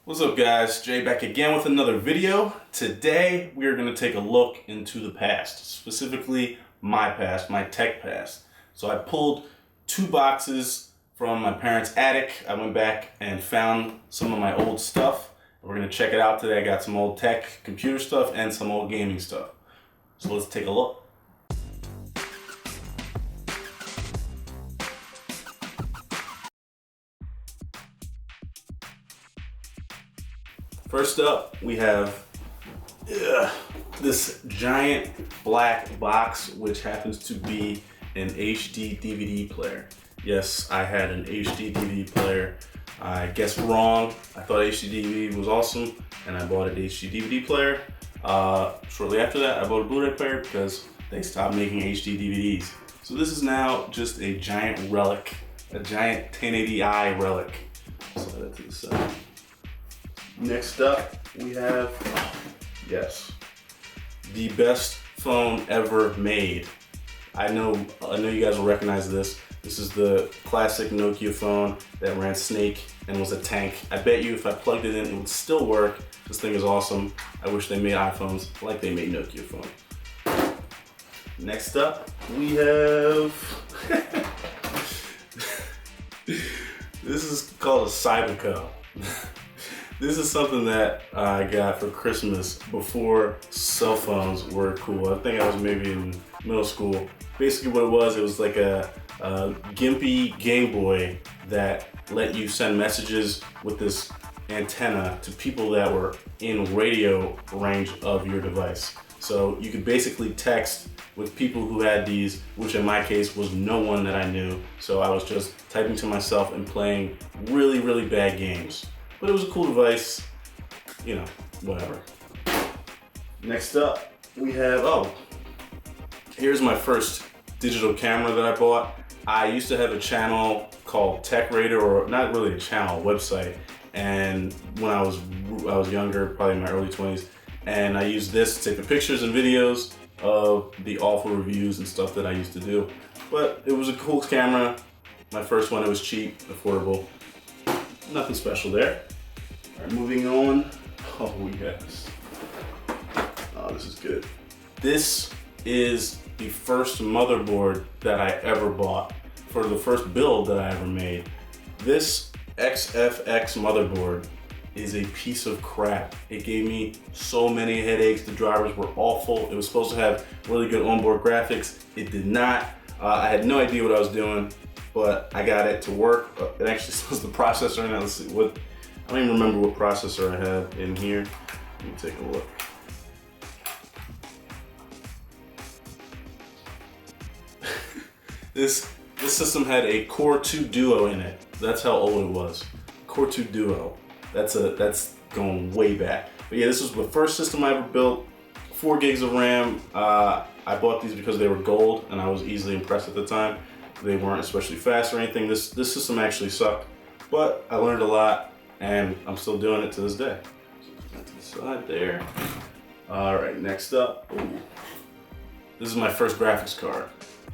What's up guys, Jay back again with another video. Today we are going to take a look into the past, specifically my past, my tech past. So I pulled two boxes from my parents' attic. I went back and found some of my old stuff. We're going to check it out today. I got some old tech, computer stuff, and some old gaming stuff. So let's take a look. First up, we have this giant black box, which happens to be an HD DVD player. Yes, I had an HD DVD player. I guessed wrong. I thought HD DVD was awesome, and I bought an HD DVD player. Shortly after that, I bought a Blu-ray player because they stopped making HD DVDs. So this is now just a giant relic, a giant 1080i relic. Slide that to the side. Next up, we have, yes, the best phone ever made. I know you guys will recognize this. This is the classic Nokia phone that ran Snake and was a tank. I bet you if I plugged it in, it would still work. This thing is awesome. I wish they made iPhones like they made Nokia phones. Next up, we have, this is called a Cyberco. This is something that I got for Christmas before cell phones were cool. I think I was maybe in middle school. Basically what it was like a gimpy Game Boy that let you send messages with this antenna to people that were in radio range of your device. So you could basically text with people who had these, which in my case was no one that I knew. So I was just typing to myself and playing really, really bad games. But it was a cool device, you know, whatever. Next up, we have, here's my first digital camera that I bought. I used to have a channel called Tech Raider, or not really a channel, a website. And when I was younger, probably in my early 20s, and I used this to take the pictures and videos of the awful reviews and stuff that I used to do. But it was a cool camera. My first one, it was cheap, affordable. Nothing special there. All right, moving on. Oh yes. Oh, this is good. This is the first motherboard that I ever bought for the first build that I ever made. This XFX motherboard is a piece of crap. It gave me so many headaches. The drivers were awful. It was supposed to have really good onboard graphics. It did not. I had no idea what I was doing, but I got it to work. It actually says the processor in it. Let's see what, I don't even remember what processor I have in here. Let me take a look. This system had a Core 2 Duo in it. That's how old it was. Core 2 Duo. That's going way back. But yeah, this was the first system I ever built. 4 gigs of RAM. I bought these because they were gold, and I was easily impressed at the time. They weren't especially fast or anything. This system actually sucked, but I learned a lot, and I'm still doing it to this day. So put that to the side there. All right, next up. Ooh. This is my first graphics card.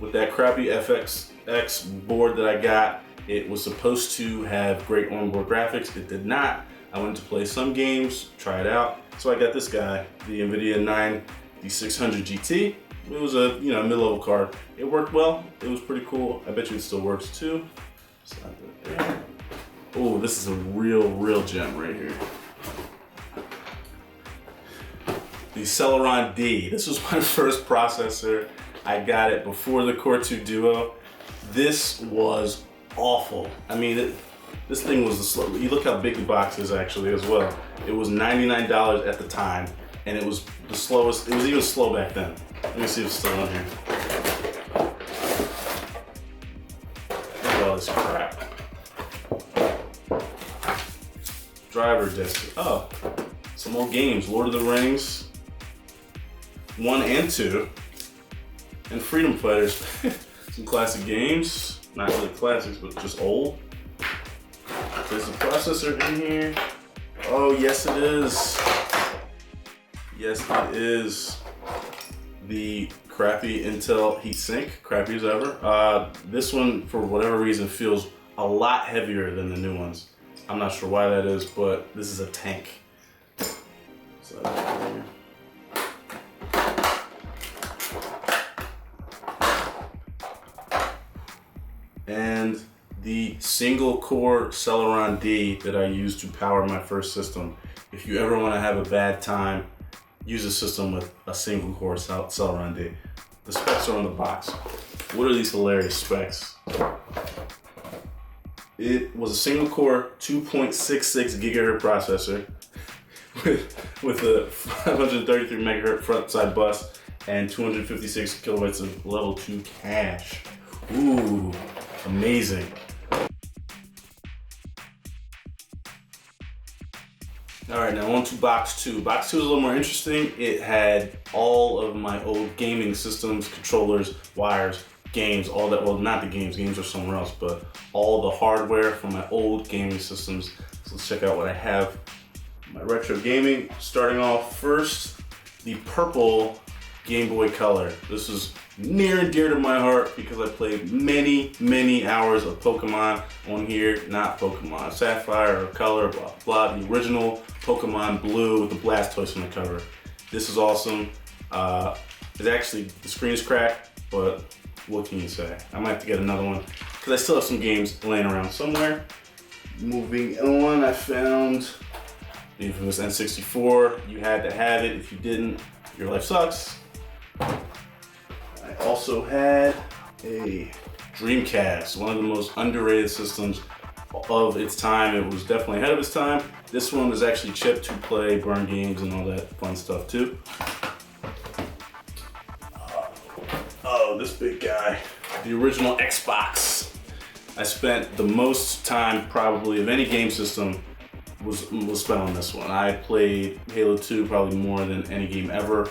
With that crappy FXX board that I got, it was supposed to have great onboard graphics. It did not. I went to play some games, try it out. So I got this guy, the NVIDIA 9600 GT. It was a mid-level card. It worked well. It was pretty cool. I bet you it still works too. Slide that there. Oh, this is a real gem right here. The Celeron D. This was my first processor. I got it before the Core 2 Duo. This was awful. I mean, this thing was the slow. You look how big the box is actually as well. It was $99 at the time, and it was the slowest. It was even slow back then. Let me see if it's still on here. Look at all this crap. Driver disk. Oh, some more games. Lord of the Rings 1 and 2. And Freedom Fighters. Some classic games. Not really classics, but just old. There's a processor in here. Oh, yes it is. Yes it is. The crappy Intel heatsink, crappy as ever. This one, for whatever reason, feels a lot heavier than the new ones. I'm not sure why that is, but this is a tank. So, and the single core Celeron D that I used to power my first system. If you ever want to have a bad time, use a system with a single core Celeron D. The specs are on the box. What are these hilarious specs? It was a single core 2.66 gigahertz processor with a 533 megahertz front side bus and 256 kilobytes of level 2 cache. Ooh, amazing. All right, now on to box 2. Box 2 is a little more interesting. It had all of my old gaming systems, controllers, wires, games, all that. Well, not the games are somewhere else, but all the hardware from my old gaming systems. So let's check out what I have. My retro gaming, starting off first, the purple Game Boy Color. This is near and dear to my heart because I played many hours of Pokemon on here. Not Pokemon Sapphire or Color, blah blah. The original Pokemon Blue with the Blastoise on the cover. This is awesome. It's actually, the screen is cracked, but what can you say? I might have to get another one because I still have some games laying around somewhere. Moving on, I found the infamous N64. You had to have it. If you didn't, your life sucks. I also had a Dreamcast, one of the most underrated systems of its time. It was definitely ahead of its time. This one was actually chipped to play burn games and all that fun stuff too. Oh, this big guy, the original Xbox. I spent the most time probably of any game system was spent on this one. I played Halo 2 probably more than any game ever,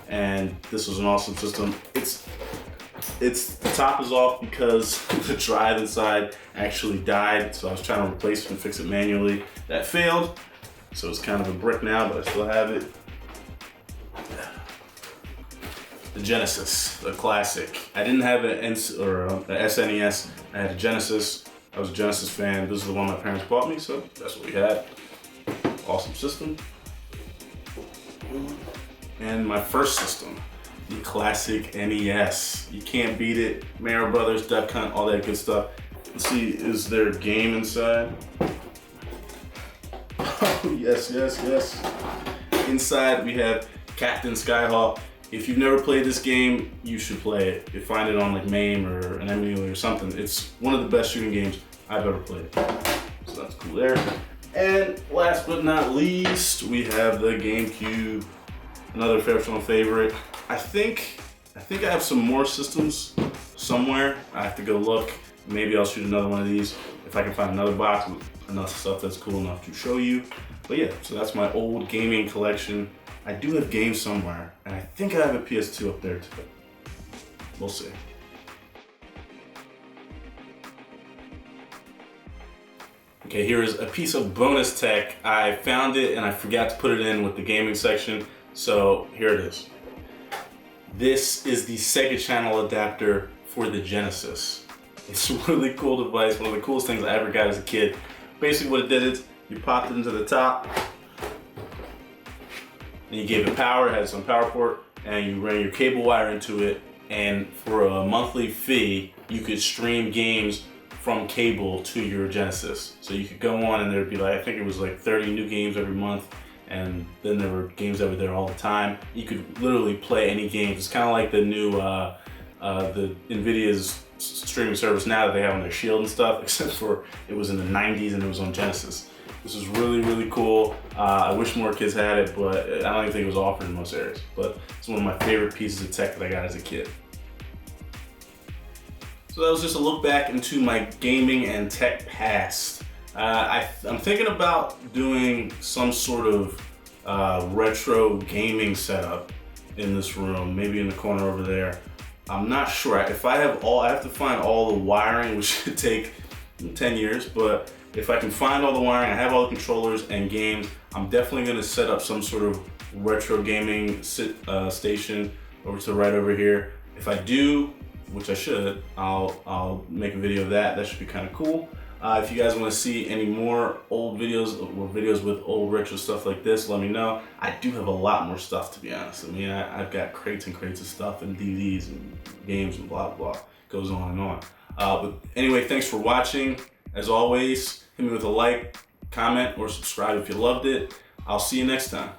and this was an awesome system. It's the top is off because the drive inside actually died, so I was trying to replace it and fix it manually. That failed, so it's kind of a brick now, but I still have it. The Genesis, the classic. I didn't have an SNES. I had a Genesis. I was a Genesis fan. This is the one my parents bought me, so that's what we had. Awesome system. And my first system, the classic NES. You can't beat it. Mario Brothers, Duck Hunt, all that good stuff. Let's see, is there a game inside? Oh, yes. Inside we have Captain Skyhawk. If you've never played this game, you should play it. You find it on like MAME or an emulator or something. It's one of the best shooting games I've ever played. So that's cool there. And last but not least, we have the GameCube, another personal favorite. I think I have some more systems somewhere. I have to go look. Maybe I'll shoot another one of these if I can find another box with enough stuff that's cool enough to show you. But yeah, so that's my old gaming collection. I do have games somewhere, and I think I have a PS2 up there too. We'll see. Okay, here is a piece of bonus tech. I found it and I forgot to put it in with the gaming section, so here it is. This is the Sega channel adapter for the Genesis. It's a really cool device, one of the coolest things I ever got as a kid. Basically what it did is, you popped it into the top, and you gave it power, it had some power port, and you ran your cable wire into it, and for a monthly fee, you could stream games from cable to your Genesis. So you could go on and there'd be like, I think it was like 30 new games every month, and then there were games that were there all the time. You could literally play any games. It's kind of like the new, the NVIDIA's streaming service now that they have on their Shield and stuff, except for it was in the 90s and it was on Genesis. This is really cool. I wish more kids had it, but I don't even think it was offered in most areas. But it's one of my favorite pieces of tech that I got as a kid. So that was just a look back into my gaming and tech past. I'm thinking about doing some sort of retro gaming setup in this room, maybe in the corner over there. I'm not sure. If I have I have to find all the wiring, which should take 10 years, but if I can find all the wiring, I have all the controllers and games, I'm definitely gonna set up some sort of retro gaming station over to the right over here. If I do, which I should, I'll make a video of that. That should be kind of cool. If you guys want to see any more old videos or videos with old retro stuff like this, let me know. I do have a lot more stuff, to be honest. I mean, I've got crates and crates of stuff and DVDs and games and blah, blah, blah. Goes on and on. But anyway, thanks for watching. As always, hit me with a like, comment, or subscribe if you loved it. I'll see you next time.